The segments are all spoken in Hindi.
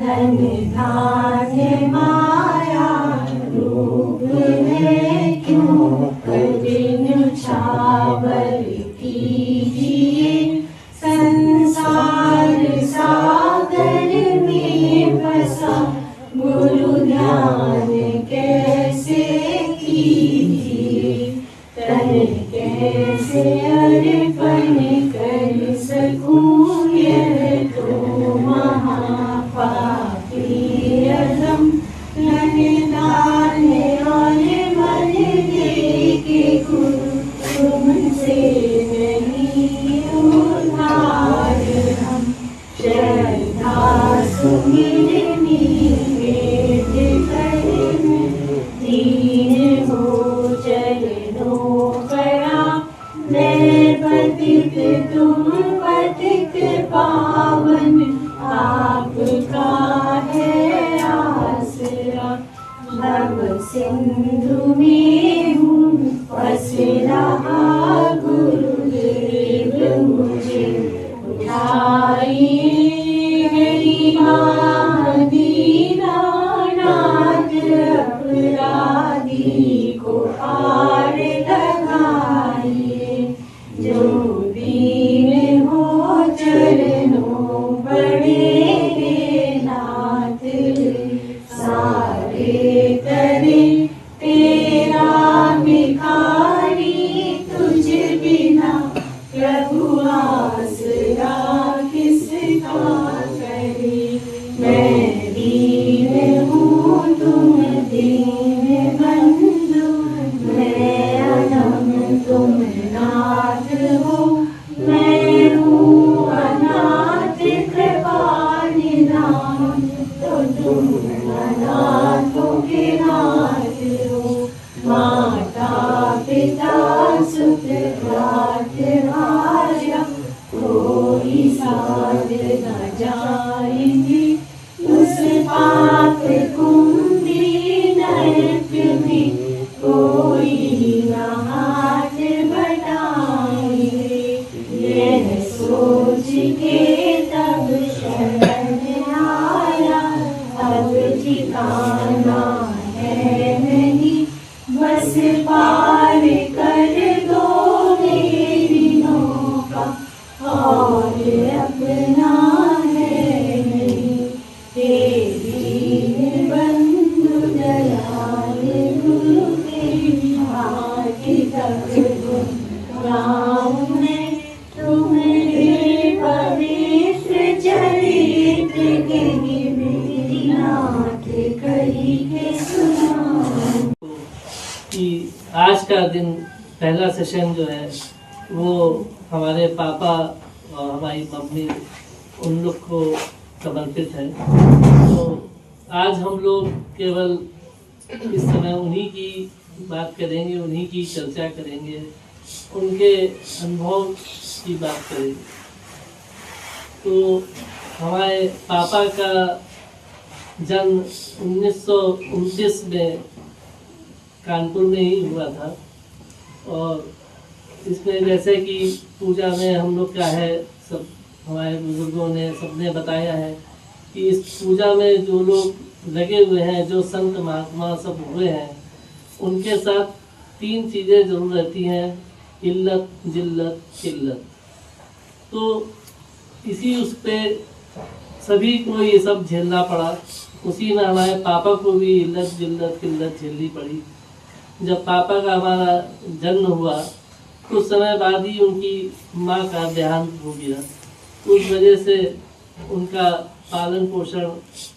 धन धान्य माया रूप है क्यों कठिन छावर कीजिए। संसार सागर में फंसा गुरु ध्यान कैसे कीजिए। तन कैसे अर्पण कर सकूं यह तो महापापी अधम। धन दान और मन दे के गुरु तुमसे नहीं उधार हम। श्रद्धा सुमिरनी वेद कर्म दीन हो चरणों परा। मैं पतित तुम पतित पावन आपका है आसरा। भव सिंधु में हूँ फंस रहा गुरुदेव मुझे उठाइए। गरीबां दीनानाथ अपराधी को पार लगाइए। जो दीन हो चरणों पड़े नाथ। सारे करे तेरा भिखारी तुझ बिना प्रभु आसरा किसका करे। मैं दीन हूँ तुम दीन बंधु। मैं अनम तुम नाथ हो। मैं हूँ अनाथ कृपा निधान तो तुम अनाथों के नाथ हो। माता पिता सुत भ्रात भार्या कोई साथ न जाएंगे। उस पाप कुंभी नरक में कोई न हाथ बढ़ाएंगे। यह सोच के तब शरण आया अब ठिकाना है नहीं। बस पार कर दो मेरी नौका और अपना है नहीं। हे दीन बंधु दयाल गुरु के हाथ तक गाँव में तुम्हारे पवित्र चरित्र के मेरी नाथ कही के सुनाऊं। कि आज का दिन पहला सेशन जो है वो हमारे पापा और हमारी मम्मी उन लोग को समर्पित है। तो आज हम लोग केवल इस समय उन्हीं की बात करेंगे, उन्हीं की चर्चा करेंगे, उनके अनुभव की बात करेंगे। तो हमारे पापा का जन्म 1929 में कानपुर में ही हुआ था। और इसमें जैसे कि पूजा में हम लोग का है, सब हमारे बुजुर्गों ने सबने बताया है कि इस पूजा में जो लोग लगे हुए हैं, जो संत महात्मा सब हुए हैं, उनके साथ 3 चीज़ें जरूर रहती हैं, इल्लत जिल्लत किल्लत। तो इसी उस पे सभी को ये सब झेलना पड़ा। उसी में हमारे पापा को भी इल्लत जिल्लत किल्लत झेलनी पड़ी। जब पापा का हमारा जन्म हुआ कुछ समय बाद ही उनकी माँ का देहांत हो गया। उस वजह से उनका पालन पोषण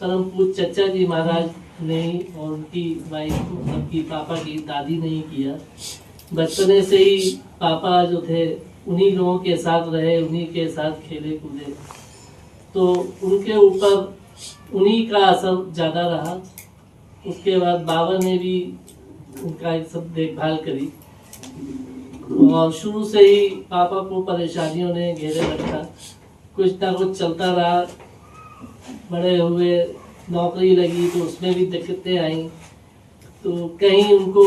परम पूज्य चचा जी महाराज ने और उनकी वाइफ सबकी पापा की दादी ने ही किया। बचपने से ही पापा जो थे उन्हीं लोगों के साथ रहे, उन्हीं के साथ खेले कूदे, तो उनके ऊपर उन्हीं का असर ज़्यादा रहा। उसके बाद बाबा ने भी उनका सब देखभाल करी और शुरू से ही पापा को परेशानियों ने घेरे रखा। कुछ ना कुछ चलता रहा। बड़े हुए, नौकरी लगी तो उसमें भी दिक्कतें आई। तो कहीं उनको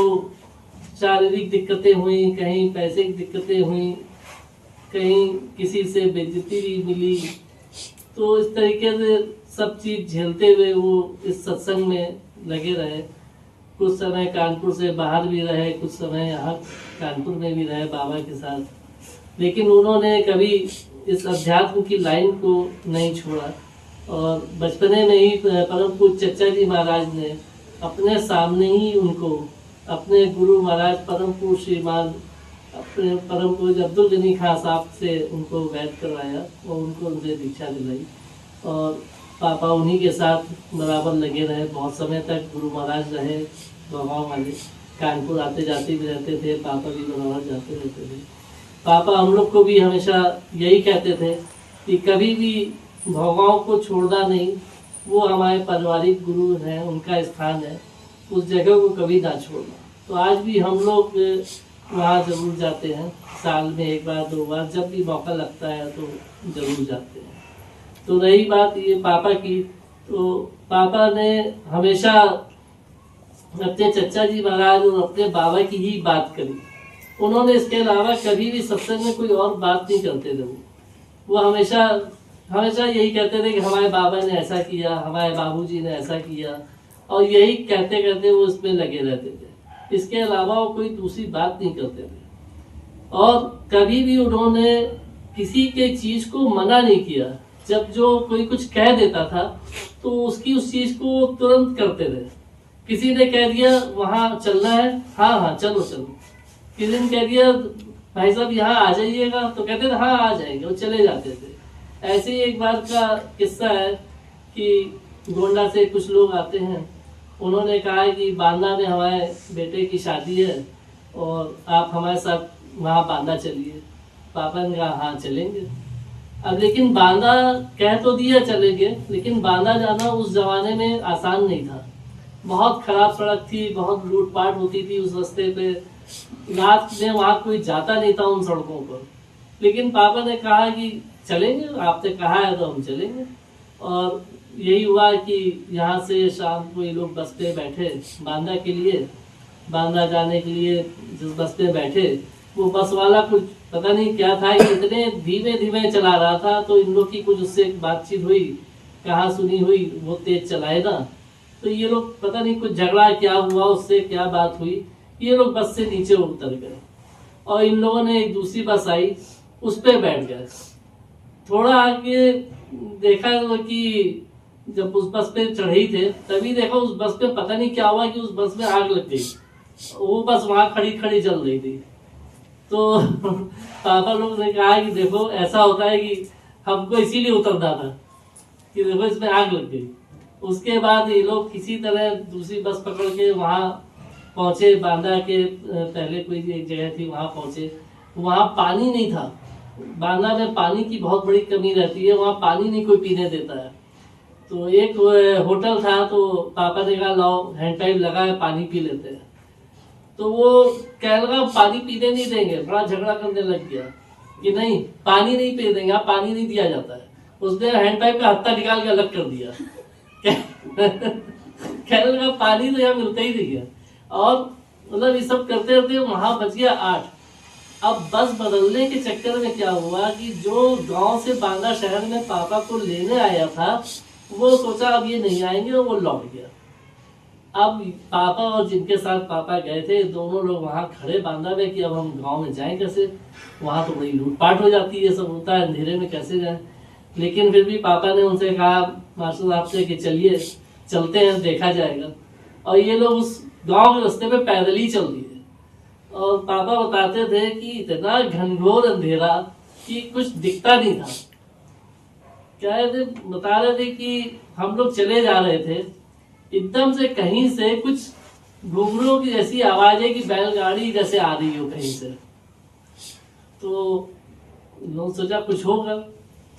शारीरिक दिक्कतें हुई, कहीं पैसे की दिक्कतें हुई, कहीं किसी से बेइज्जती भी मिली। तो इस तरीके से सब चीज़ झेलते हुए वो इस सत्संग में लगे रहे। कुछ समय कानपुर से बाहर भी रहे, कुछ समय यहाँ कानपुर में भी रहे बाबा के साथ, लेकिन उन्होंने कभी इस अध्यात्म की लाइन को नहीं छोड़ा। और बचपने में ही परम पूज्य चचा जी महाराज ने अपने सामने ही उनको अपने गुरु महाराज परम पूज्य श्रीमान अपने परम पूज्य अब्दुल गनी खां साहब से उनको वैद करवाया और उनसे दीक्षा दिलाई। और पापा उन्हीं के साथ बराबर लगे रहे, बहुत समय तक गुरु महाराज रहे गाँव वाले, कानपुर आते जाते भी रहते थे, पापा भी बराबर जाते रहते थे। पापा हम लोग को भी हमेशा यही कहते थे कि कभी भी भगवान को छोड़ना नहीं, वो हमारे पारिवारिक गुरु हैं, उनका स्थान है, उस जगह को कभी ना छोड़ना। तो आज भी हम लोग वहाँ जरूर जाते हैं, साल में एक बार दो बार, जब भी मौका लगता है तो जरूर जाते हैं। तो रही बात ये पापा की, तो पापा ने हमेशा अपने चचा जी महाराज और अपने बाबा की ही बात करी। उन्होंने इसके अलावा कभी भी सत्संग में कोई और बात नहीं करते थे। वो हमेशा हमेशा यही कहते थे कि हमारे बाबा ने ऐसा किया, हमारे बाबूजी ने ऐसा किया, और यही कहते कहते वो इसमें लगे रहते थे। इसके अलावा वो कोई दूसरी बात नहीं करते थे। और कभी भी उन्होंने किसी के चीज को मना नहीं किया। जब जो कोई कुछ कह देता था तो उसकी उस चीज को तुरंत करते थे। किसी ने कह दिया वहां चलना है, हाँ हाँ चलो चलो। किसी ने कह दिया भाई साहब यहाँ आ जाइएगा, तो कहते थे हाँ आ जाएंगे, वो चले जाते थे। ऐसे ही एक बार का किस्सा है कि गोंडा से कुछ लोग आते हैं, उन्होंने कहा कि बांदा में हमारे बेटे की शादी है और आप हमारे साथ वहाँ बांदा चलिए। पापा ने कहा हाँ चलेंगे। अब लेकिन बांदा कह तो दिया चलेंगे, लेकिन बांदा जाना उस जमाने में आसान नहीं था। बहुत खराब सड़क थी, बहुत लूटपाट होती थी उस रास्ते पे, रात में वहाँ कोई जाता नहीं था उन सड़कों पर। लेकिन पापा ने कहा कि चलेंगे, आपने कहा है तो हम चलेंगे। और यही हुआ कि यहाँ से शाम को ये लोग बस पे बैठे बांदा के लिए, बांदा जाने के लिए जिस बस पे बैठे, वो बस वाला कुछ पता नहीं क्या था, इतने धीमे धीमे चला रहा था, तो इन लोग की कुछ उससे बातचीत हुई, कहाँ सुनी हुई, वो तेज चलाए ना, तो ये लोग पता नहीं कुछ झगड़ा क्या हुआ, उससे क्या बात हुई, ये लोग बस से नीचे उतर गए और इन लोगों ने एक दूसरी बस आई उस पर बैठ गए। थोड़ा आगे देखा कि जब उस बस पे चढ़े थे तभी देखा उस बस पे पता नहीं क्या हुआ कि उस बस में आग लग गई। वो बस वहां खड़ी खड़ी जल रही थी। तो पापा लोग ने कहा कि देखो ऐसा होता है कि हमको इसीलिए उतरना था कि देखो इसमें आग लग गई। उसके बाद ये लोग किसी तरह दूसरी बस पकड़ के वहां पहुंचे, बांदा के पहले कोई एक जगह थी वहां पहुंचे। वहां पानी नहीं था, बांदा में पानी की बहुत बड़ी कमी रहती है, वहां पानी नहीं कोई पीने देता है। तो एक होटल था, तो पापा ने कहा लाओ हैंड पाइप लगा है, पानी पी लेते हैं। तो वो कह लगा पानी पीने नहीं देंगे, बड़ा झगड़ा करने लग गया कि नहीं पानी नहीं पी देंगे, आप पानी नहीं दिया जाता है। उसने हैंड पाइप का हत्था निकाल के अलग कर दिया। कहने लगा पानी तो यहाँ मिलता ही नहीं है। और मतलब ये सब करते करते वहां बच गया 8। अब बस बदलने के चक्कर में क्या हुआ कि जो गांव से बांदा शहर में पापा को लेने आया था वो सोचा अब ये नहीं आएंगे और वो लौट गया। अब पापा और जिनके साथ पापा गए थे दोनों लोग वहां खड़े बांदा में कि अब हम गांव में जाएं कैसे, वहां तो बड़ी लूटपाट हो जाती है, सब होता है, अंधेरे में कैसे जाएं। लेकिन फिर भी पापा ने उनसे कहा मास्टर साहब से कि चलिए चलते हैं, देखा जाएगा। और ये लोग उस गांव के रास्ते पे पैदल ही चल दिए। और पापा बताते थे कि इतना घनघोर अंधेरा कि कुछ दिखता नहीं था। क्या थे बता रहे थे कि हम लोग चले जा रहे थे, एकदम से कहीं से कुछ घुंघरूओं की जैसी आवाज है कि बैलगाड़ी जैसे आ रही हो कहीं से। तो लोग सोचा कुछ होगा,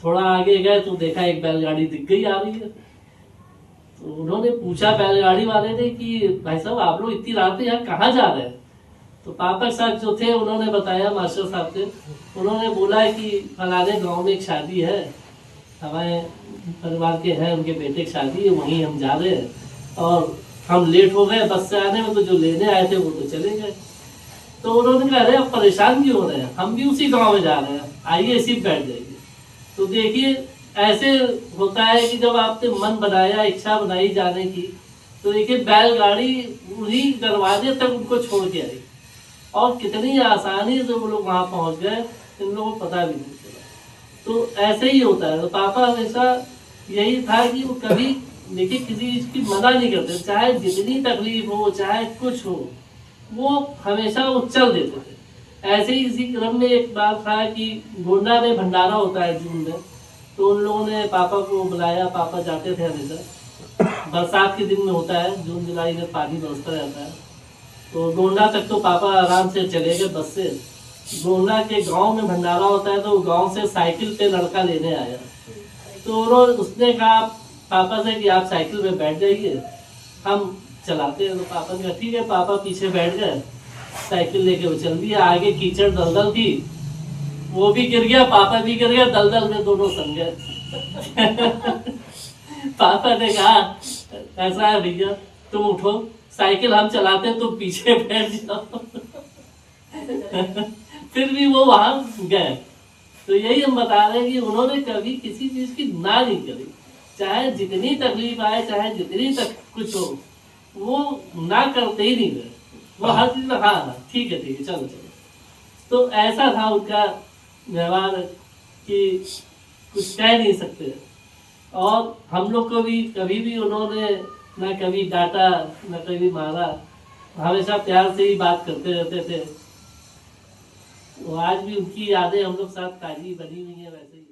थोड़ा आगे गए तो देखा एक बैलगाड़ी दिख गई आ रही है। तो उन्होंने पूछा बैलगाड़ी वाले ने कि भाई साहब आप लोग इतनी रात में यहाँ कहाँ जा रहे हैं। तो पापा साहब जो थे उन्होंने बताया मास्टर साहब से, उन्होंने बोला कि फलाने गांव में एक शादी है, हमारे परिवार के हैं, उनके बेटे की शादी है, वहीं हम जा रहे हैं और हम लेट हो गए बस से आने में, तो जो लेने आए थे वो तो चले गए। तो उन्होंने कहा अरे अब परेशान क्यों हो रहे हैं, हम भी उसी गाँव में जा रहे हैं, आइए इसी बैठ जाइए। तो देखिए ऐसे होता है कि जब आपने मन बनाया, इच्छा बनाई जाने की, तो देखिए बैलगाड़ी उन्हीं दरवाजे तक उनको छोड़ के आई और कितनी आसानी से वो लोग वहां पहुंच गए, इन लोगों को पता भी नहीं चला। तो ऐसे ही होता है। तो पापा हमेशा यही था कि वो कभी देखिए किसी चीज की मना नहीं करते, चाहे जितनी तकलीफ हो, चाहे कुछ हो, वो हमेशा वो चल देते थे। ऐसे ही इसी क्रम में एक बात था कि गोंडा में भंडारा होता है जून में, तो उन लोगों ने पापा को बुलाया। पापा जाते थे हमेशा, बरसात के दिन में होता है, जून जुलाई में पानी बरसता रहता है। तो गोंडा तक तो पापा आराम से चले गए बस से। गोंडा के गांव में भंडारा होता है, तो गांव से साइकिल पे लड़का लेने आया। तो उसने कहा पापा से कि आप साइकिल में बैठ जाइए, हम चलाते हैं। तो पापा ने कहा ठीक है। पापा पीछे बैठ गए, साइकिल लेके वो चल दिया। आगे कीचड़ दलदल थी, वो भी गिर गया, पापा भी गिर गया, दलदल में दोनों सन गए। पापा ने कहा ऐसा है भैया, तुम उठो, साइकिल हम चलाते हैं, तुम पीछे बैठ जाओ। फिर भी वो वहां गए। तो यही हम बता रहे हैं कि उन्होंने कभी किसी चीज की ना नहीं करी, चाहे जितनी तकलीफ आए, चाहे जितनी तक कुछ हो, वो ना करते ही नहीं गए। वो हर चीज में हाँ ठीक है चलो चलो। तो ऐसा था उनका व्यवहार कि कुछ कह नहीं सकते। और हम लोग को भी कभी भी उन्होंने ना कभी डांटा, ना कभी मारा, हमेशा प्यार से ही बात करते रहते थे। तो आज भी उनकी यादें हम लोग साथ ताजी बनी हुई है वैसे ही।